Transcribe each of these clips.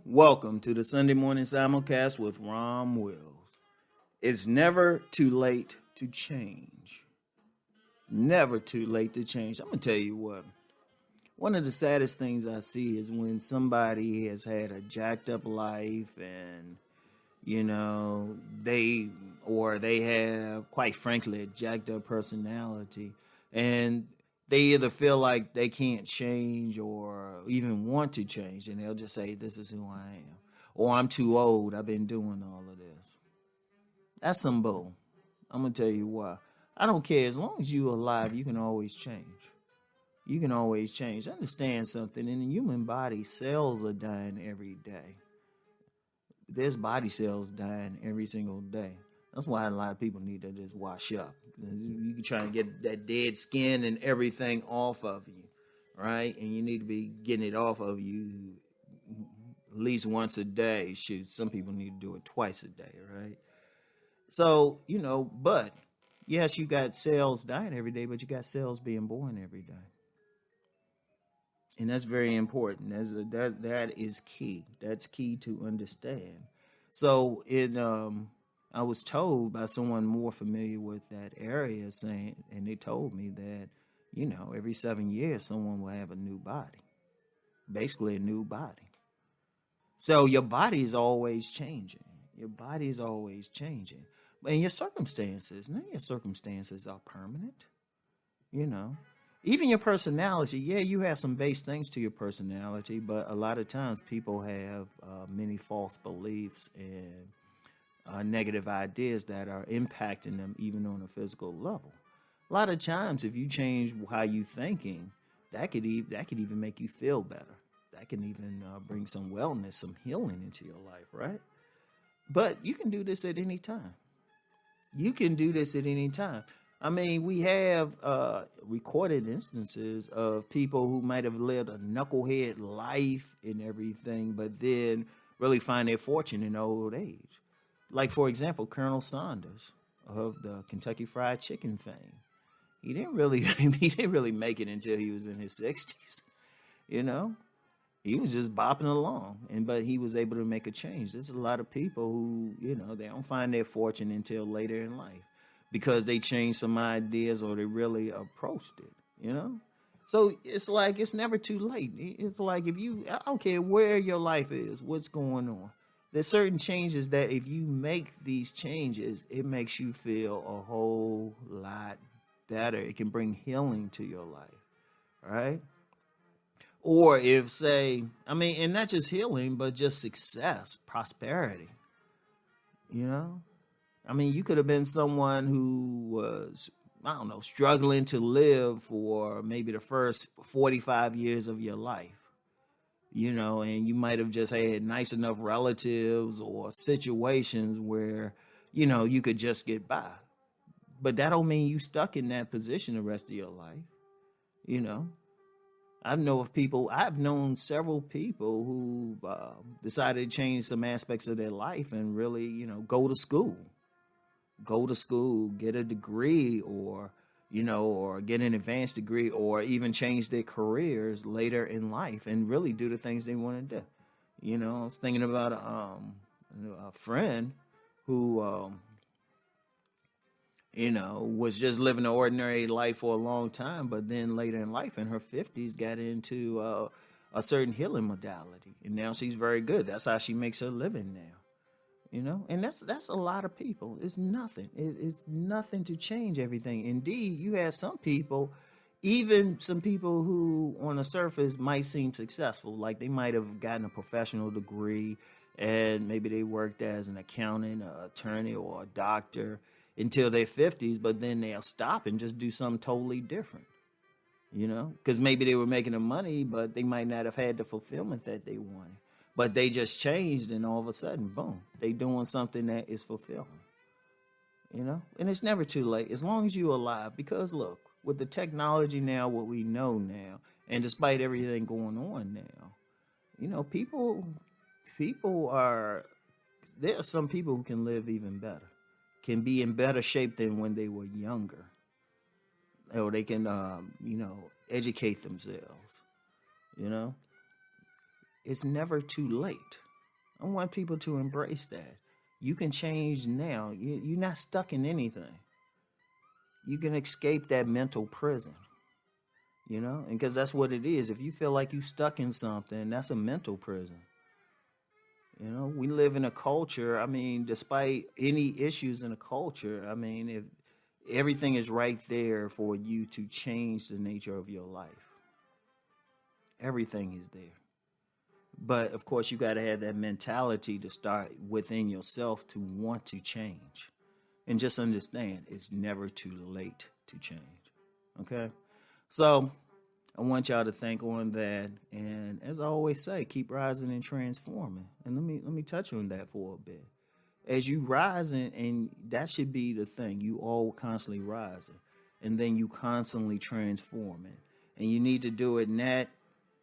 Welcome to the Sunday morning simulcast with Rom Wills. It's never too late to change. Never too late to change. I'm going to tell you what. One of the saddest things I see is when somebody has had a jacked up life and, they have, quite frankly, a jacked up personality. And they either feel like they can't change or even want to change, and they'll just say, this is who I am. Or I'm too old, I've been doing all of this. That's some bull. I'm going to tell you why. I don't care. As long as you're alive, you can always change. You can always change. Understand something. In the human body, cells are dying every day. There's body cells dying every single day. That's why a lot of people need to just wash up. You can try to get that dead skin and everything off of you, right? And you need to be getting it off of you at least once a day. Shoot, some people need to do it twice a day, right? So, but yes, you got cells dying every day, but you got cells being born every day. And that's very important. That is key. That's key to understand. So I was told by someone more familiar with that area and they told me that, every 7 years, someone will have a new body, basically a new body. So your body is always changing. Your body is always changing. And your circumstances, none of your circumstances are permanent, Even your personality, you have some base things to your personality, but a lot of times people have many false beliefs and negative ideas that are impacting them even on a physical level. A lot of times, if you change how you're thinking, that could even make you feel better. That can even bring some wellness, some healing into your life, right? But you can do this at any time. You can do this at any time. I mean, we have recorded instances of people who might have lived a knucklehead life and everything, but then really find their fortune in old age. Like, for example, Colonel Sanders of the Kentucky Fried Chicken fame. He didn't really make it until he was in his 60s. He was just bopping along, but he was able to make a change. There's a lot of people who, they don't find their fortune until later in life, because they changed some ideas or they really approached it, So it's like, it's never too late. It's like I don't care where your life is, what's going on. There's certain changes that if you make these changes, it makes you feel a whole lot better. It can bring healing to your life, right? Or and not just healing, but just success, prosperity, you could have been someone who was, struggling to live for maybe the first 45 years of your life, and you might have just had nice enough relatives or situations where, you could just get by. But that don't mean you stuck in that position the rest of your life, I've known several people who decided to change some aspects of their life and really, go to school, get a degree or get an advanced degree or even change their careers later in life and really do the things they want to do. I was thinking about a friend who, was just living an ordinary life for a long time, but then later in life in her 50s got into a certain healing modality. And now she's very good. That's how she makes her living now. And that's a lot of people. It's nothing. It's nothing to change everything. Indeed, you have some people, even some people who on the surface might seem successful, like they might have gotten a professional degree and maybe they worked as an accountant, an attorney, or a doctor until their 50s, but then they'll stop and just do something totally different, because maybe they were making the money, but they might not have had the fulfillment that they wanted. But they just changed, and all of a sudden, boom, they doing something that is fulfilling, And it's never too late, as long as you're alive. Because look, with the technology now, what we know now, And despite everything going on now, people are, there are some people who can live even better, can be in better shape than when they were younger, or they can, educate themselves. You know, it's never too late. I want people to embrace that. You can change now. You're not stuck in anything. You can escape that mental prison, and because that's what it is. If you feel like you're stuck in something, that's a mental prison. We live in a culture. I mean, despite any issues in a culture, I mean, if everything is right there for you to change the nature of your life, everything is there. But of course, you got to have that mentality to start within yourself to want to change. And just understand, it's never too late to change. Okay? So I want y'all to think on that. And as I always say, keep rising and transforming. And let me touch on that for a bit. As you rising, and that should be the thing, you all constantly rising. And then you constantly transforming. And you need to do it not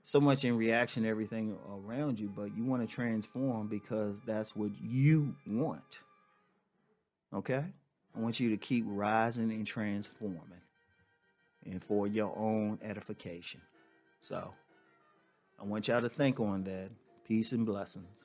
so much in reaction to everything around you, but you want to transform because that's what you want. Okay? I want you to keep rising and transforming, and for your own edification. So I want y'all to think on that. Peace and blessings.